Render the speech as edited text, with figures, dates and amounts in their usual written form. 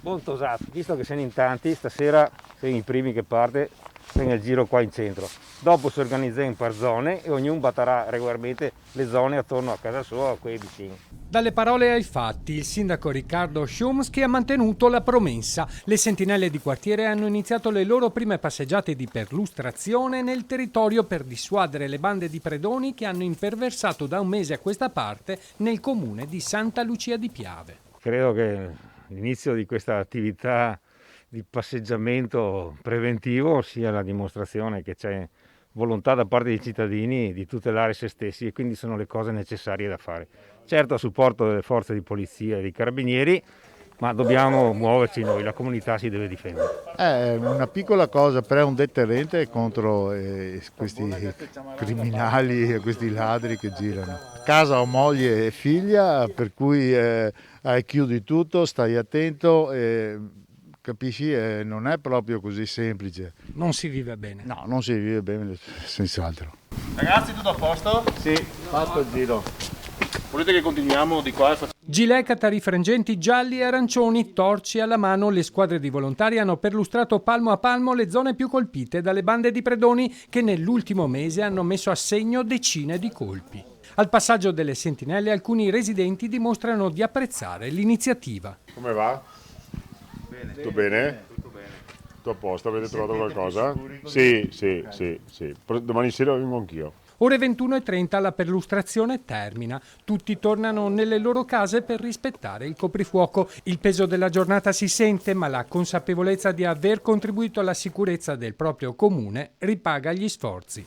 Molto usato, visto che siamo in tanti, stasera siamo i primi che parte, siamo nel giro qua in centro. Dopo si organizza in per zone e ognuno batterà regolarmente le zone attorno a casa sua o a quei vicini. Dalle parole ai fatti, il sindaco Riccardo Szumski ha mantenuto la promessa. Le sentinelle di quartiere hanno iniziato le loro prime passeggiate di perlustrazione nel territorio per dissuadere le bande di predoni che hanno imperversato da un mese a questa parte nel comune di Santa Lucia di Piave. Credo che l'inizio di questa attività di passeggiamento preventivo sia la dimostrazione che c'è volontà da parte dei cittadini di tutelare se stessi e quindi sono le cose necessarie da fare. Certo a supporto delle forze di polizia e dei carabinieri, ma dobbiamo muoverci noi, la comunità si deve difendere. È una piccola cosa, però è un deterrente contro questi criminali, questi ladri che girano. Casa ho moglie e figlia, per cui chiudi tutto, stai attento. Capisci, non è proprio così semplice. Non si vive bene. No, non si vive bene, senz'altro. Ragazzi, tutto a posto? Sì, fatto il giro. Volete che continuiamo di qua? Gilet, catari frangenti gialli e arancioni, torci alla mano, le squadre di volontari hanno perlustrato palmo a palmo le zone più colpite dalle bande di predoni che nell'ultimo mese hanno messo a segno decine di colpi. Al passaggio delle sentinelle alcuni residenti dimostrano di apprezzare l'iniziativa. Come va? Bene. Tutto bene? Tutto bene. Tutto a posto? Avete trovato qualcosa? Sì. Domani sera vengo anch'io. Ore 21:30 la perlustrazione termina. Tutti tornano nelle loro case per rispettare il coprifuoco. Il peso della giornata si sente, ma la consapevolezza di aver contribuito alla sicurezza del proprio comune ripaga gli sforzi.